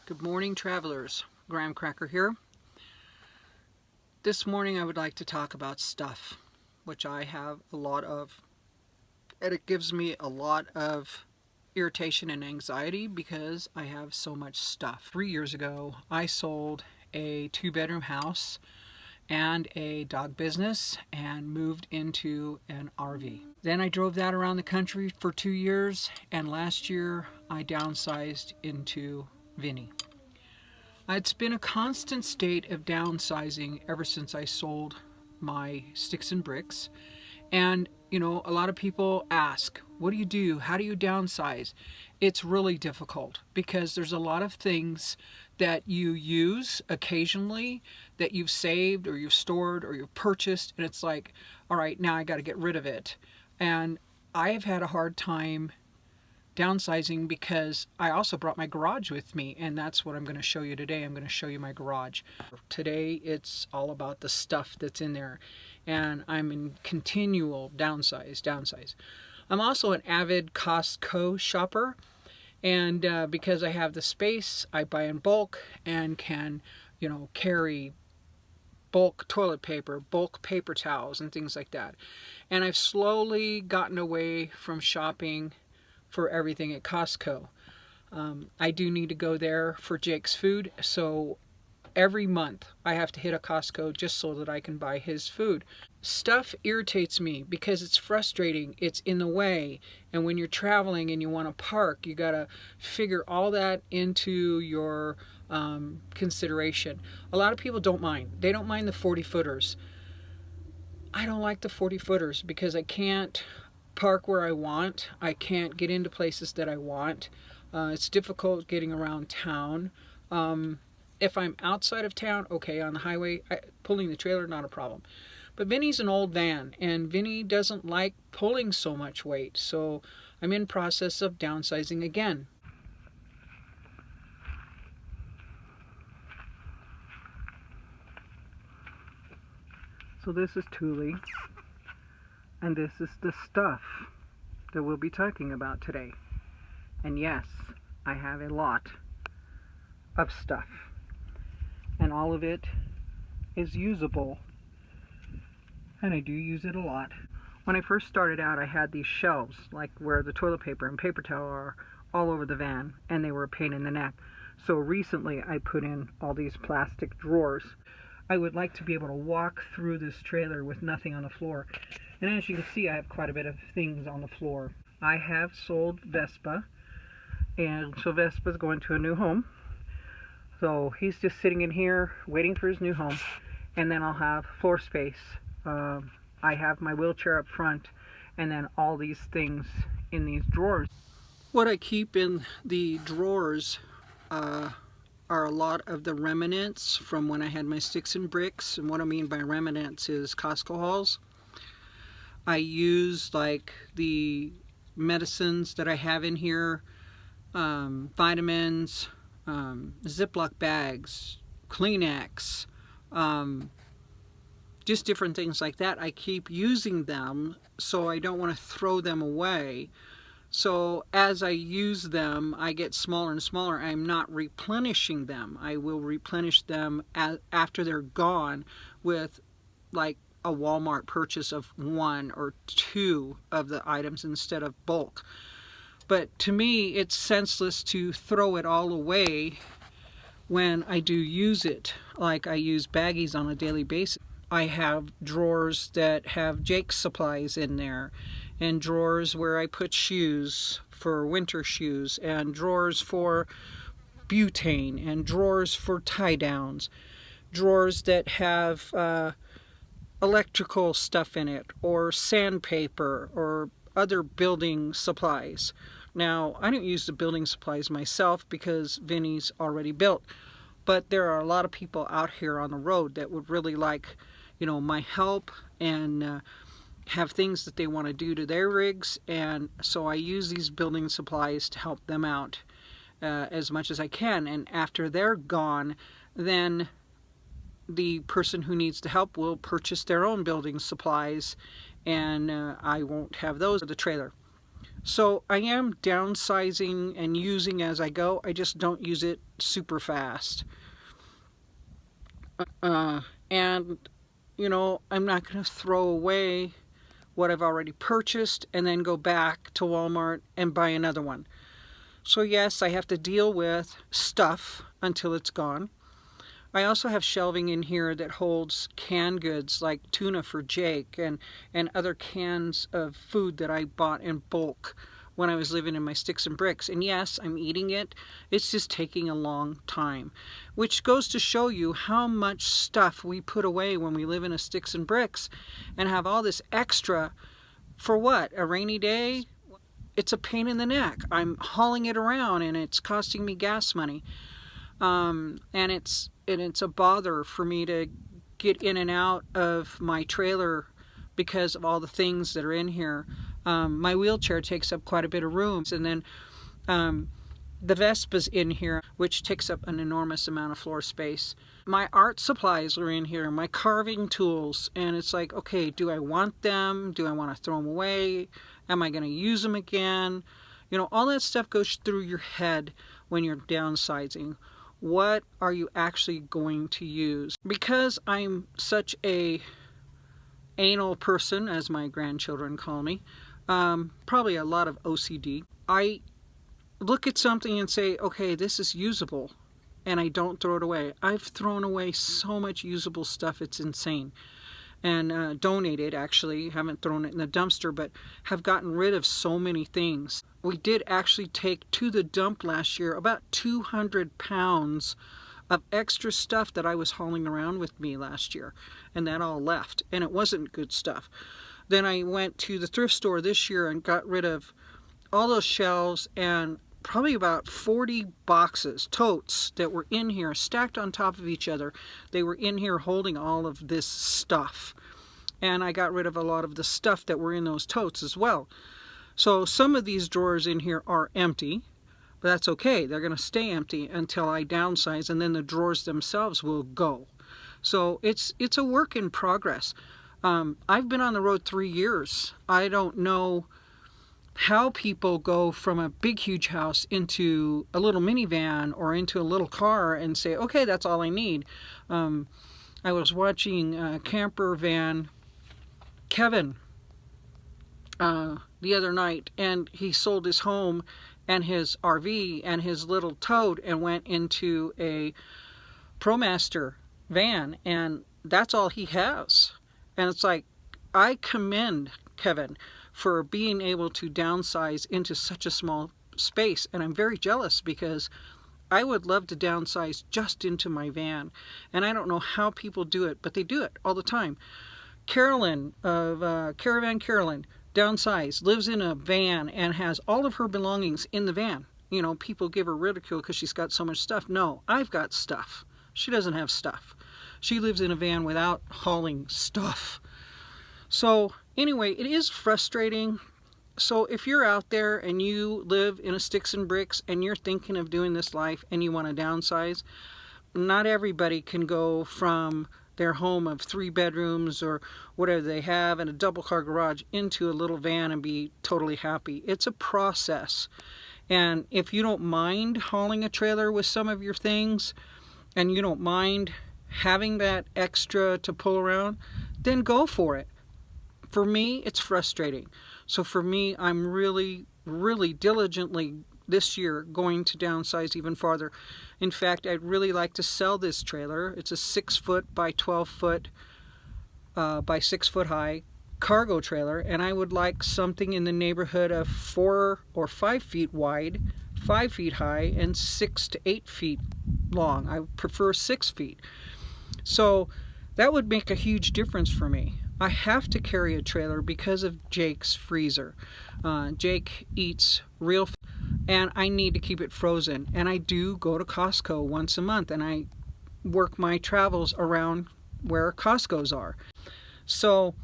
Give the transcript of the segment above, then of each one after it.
Good morning, travelers. Graham Cracker here. This morning I would like to talk about stuff, which I have a lot of, and it gives me a lot of irritation and anxiety because I have so much stuff. 3 years ago, I sold a 2-bedroom house and a dog business and moved into an RV. Then I drove that around the country for 2 years, and last year I downsized into Vinny. It's been a constant state of downsizing ever since I sold my sticks and bricks. And, a lot of people ask, what do you do? How do you downsize? It's really difficult because there's a lot of things that you use occasionally that you've saved or you've stored or you've purchased. And it's like, all right, now I got to get rid of it. And I have had a hard time downsizing because I also brought my garage with me, and that's what I'm going to show you today. I'm going to show you my garage. Today it's all about the stuff that's in there, and I'm in continual downsize. I'm also an avid Costco shopper, and because I have the space, I buy in bulk and can carry bulk toilet paper, bulk paper towels, and things like that. And I've slowly gotten away from shopping for everything at Costco. I do need to go there for Jake's food, so every month I have to hit a Costco just so that I can buy his food. Stuff irritates me because it's frustrating, it's in the way, and when you're traveling and you want to park, you gotta figure all that into your consideration. A lot of people don't mind. They don't mind the 40-footers. I don't like the 40-footers because I can't park where I want. I can't get into places that I want. It's difficult getting around town. If I'm outside of town, okay, on the highway, pulling the trailer, not a problem. But Vinny's an old van, and Vinny doesn't like pulling so much weight, so I'm in process of downsizing again. So this is Thule, and this is the stuff that we'll be talking about today. And yes, I have a lot of stuff, and all of it is usable, and I do use it a lot. When I first started out, I had these shelves like where the toilet paper and paper towel are all over the van, and they were a pain in the neck. So recently I put in all these plastic drawers. I would like to be able to walk through this trailer with nothing on the floor. And as you can see, I have quite a bit of things on the floor. I have sold Vespa, and so Vespa's going to a new home. So he's just sitting in here waiting for his new home, and then I'll have floor space. I have my wheelchair up front, and then all these things in these drawers. What I keep in the drawers are a lot of the remnants from when I had my sticks and bricks. And what I mean by remnants is Costco hauls. I use like the medicines that I have in here, vitamins, Ziploc bags, Kleenex, just different things like that. I keep using them, so I don't want to throw them away. So as I use them, I get smaller and smaller. I'm not replenishing them. I will replenish them after they're gone with like a Walmart purchase of 1 or 2 of the items instead of bulk. But to me, it's senseless to throw it all away when I do use it. Like I use baggies on a daily basis. I have drawers that have Jake's supplies in there, and drawers where I put shoes for winter shoes, and drawers for butane, and drawers for tie downs, drawers that have electrical stuff in it, or sandpaper, or other building supplies. Now, I don't use the building supplies myself because Vinny's already built, but there are a lot of people out here on the road that would really like, my help and have things that they want to do to their rigs, and so I use these building supplies to help them out as much as I can. And after they're gone, then the person who needs the help will purchase their own building supplies, and I won't have those in the trailer. So I am downsizing and using as I go. I just don't use it super fast. And, you know, I'm not going to throw away what I've already purchased and then go back to Walmart and buy another one. So yes, I have to deal with stuff until it's gone. I also have shelving in here that holds canned goods like tuna for Jake and other cans of food that I bought in bulk when I was living in my sticks and bricks. And yes, I'm eating it. It's just taking a long time, which goes to show you how much stuff we put away when we live in a sticks and bricks and have all this extra for what? A rainy day? It's a pain in the neck. I'm hauling it around and it's costing me gas money. And it's a bother for me to get in and out of my trailer because of all the things that are in here. My wheelchair takes up quite a bit of room, and then the Vespa's in here, which takes up an enormous amount of floor space. My art supplies are in here, my carving tools, and it's like, okay, do I want them? Do I want to throw them away? Am I going to use them again? You know, all that stuff goes through your head when you're downsizing. What are you actually going to use? Because I'm such a anal person, as my grandchildren call me, probably a lot of OCD, I look at something and say, okay, this is usable, and I don't throw it away. I've thrown away so much usable stuff, it's insane. And donated, actually, haven't thrown it in the dumpster, but have gotten rid of so many things. We did actually take to the dump last year about 200 pounds of extra stuff that I was hauling around with me last year, and that all left, and it wasn't good stuff. Then I went to the thrift store this year and got rid of all those shelves and probably about 40 boxes, totes, that were in here stacked on top of each other. They were in here holding all of this stuff, and I got rid of a lot of the stuff that were in those totes as well. So some of these drawers in here are empty, but that's okay. They're going to stay empty until I downsize, and then the drawers themselves will go. So it's a work in progress. I've been on the road 3 years. I don't know how people go from a big huge house into a little minivan or into a little car and say, okay, that's all I need. I was watching camper van Kevin the other night, and he sold his home and his RV and his little tote and went into a ProMaster van, and that's all he has. And it's like, I commend Kevin for being able to downsize into such a small space, and I'm very jealous because I would love to downsize just into my van, and I don't know how people do it, but they do it all the time. Carolyn of Caravan Carolyn downsized, lives in a van and has all of her belongings in the van. You know, people give her ridicule because she's got so much stuff. No, I've got stuff. She doesn't have stuff. She lives in a van without hauling stuff. So anyway, it is frustrating. So if you're out there and you live in a sticks and bricks and you're thinking of doing this life and you want to downsize, not everybody can go from their home of 3 bedrooms or whatever they have and a double car garage into a little van and be totally happy. It's a process. And if you don't mind hauling a trailer with some of your things and you don't mind having that extra to pull around, then go for it. For me, it's frustrating. So for me, I'm really, really diligently this year going to downsize even farther. In fact, I'd really like to sell this trailer. It's a 6 foot by 12 foot by 6 foot high cargo trailer, and I would like something in the neighborhood of 4 or 5 feet wide, 5 feet high, and 6 to 8 feet long. I prefer 6 feet. So that would make a huge difference for me. I have to carry a trailer because of Jake's freezer. Jake eats real food, and I need to keep it frozen. And I do go to Costco once a month, and I work my travels around where Costco's are. So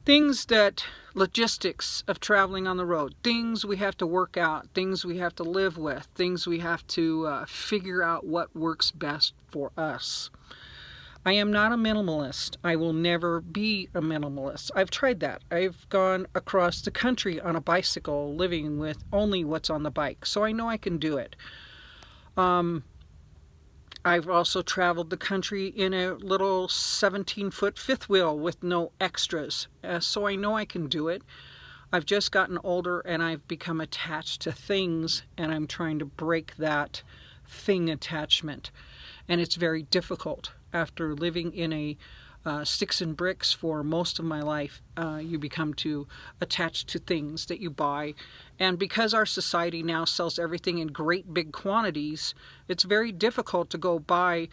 things that, logistics of traveling on the road, things we have to work out, things we have to live with, things we have to figure out what works best for us. I am not a minimalist. I will never be a minimalist. I've tried that. I've gone across the country on a bicycle living with only what's on the bike, so I know I can do it. I've also traveled the country in a little 17-foot fifth wheel with no extras, so I know I can do it. I've just gotten older and I've become attached to things, and I'm trying to break that thing attachment. And it's very difficult. After living in a sticks and bricks for most of my life, you become too attached to things that you buy. And because our society now sells everything in great big quantities, it's very difficult to go buy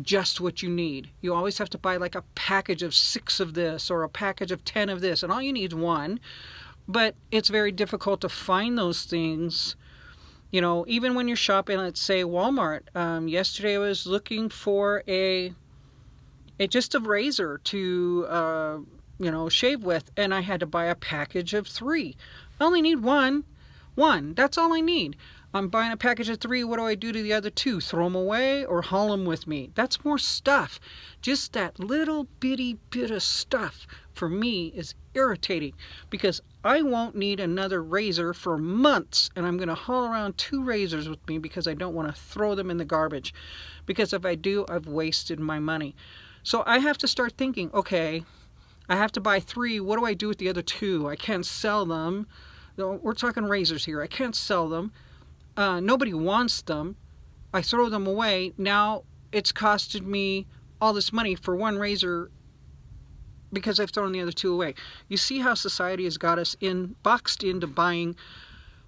just what you need. You always have to buy like a package of 6 of this or a package of 10 of this, and all you need is one. But it's very difficult to find those things. You know, even when you're shopping, let's say Walmart. Yesterday I was looking for just a razor to shave with, and I had to buy a package of 3. I only need one. That's all I need. I'm buying a package of 3. What do I do to the other 2? Throw them away or haul them with me? That's more stuff. Just that little bitty bit of stuff for me is irritating, because I won't need another razor for months, and I'm going to haul around 2 razors with me because I don't want to throw them in the garbage, because if I do, I've wasted my money. So I have to start thinking, okay, I have to buy 3. What do I do with the other 2? I can't sell them. We're talking razors here. I can't sell them. Nobody wants them. I throw them away. Now it's costed me all this money for one razor because I've thrown the other 2 away. You see how society has got us boxed into buying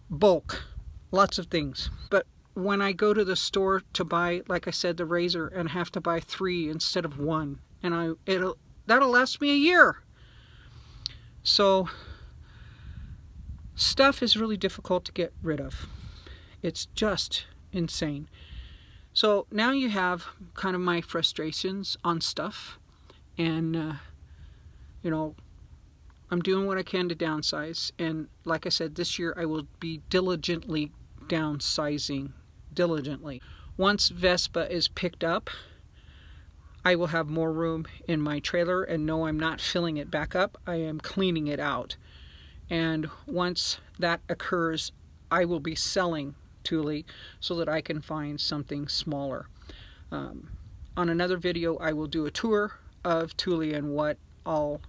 bulk, lots of things. But when I go to the store to buy, like I said, the razor, and have to buy 3 instead of 1, and that'll last me a year. So stuff is really difficult to get rid of. It's just insane. So now you have kind of my frustrations on stuff, and I'm doing what I can to downsize. And like I said, this year I will be diligently downsizing. Diligently. Once Vespa is picked up, I will have more room in my trailer, and no, I'm not filling it back up. I am cleaning it out. And once that occurs, I will be selling Thule so that I can find something smaller. On another video, I will do a tour of Thule and what all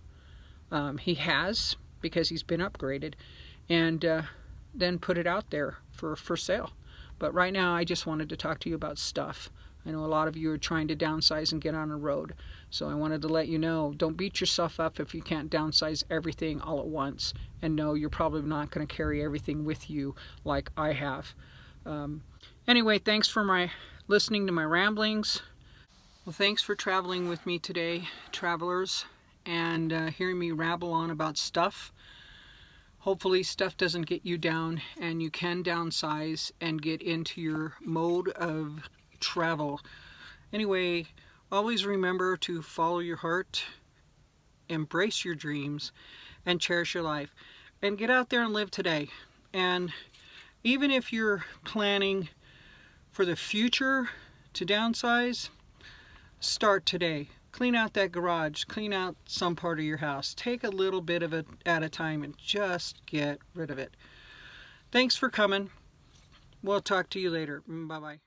he has, because he's been upgraded, and then put it out there for sale. But right now I just wanted to talk to you about stuff. I know a lot of you are trying to downsize and get on a road, so I wanted to let you know, don't beat yourself up if you can't downsize everything all at once. And no, you're probably not going to carry everything with you like I have. Anyway, thanks for listening to my ramblings. Well, thanks for traveling with me today, travelers, and hearing me rabble on about stuff. Hopefully stuff doesn't get you down, and you can downsize and get into your mode of travel. Anyway, always remember to follow your heart, embrace your dreams, and cherish your life. And get out there and live today. And even if you're planning for the future to downsize, start today. Clean out that garage, clean out some part of your house. Take a little bit of it at a time and just get rid of it. Thanks for coming. We'll talk to you later. Bye-bye.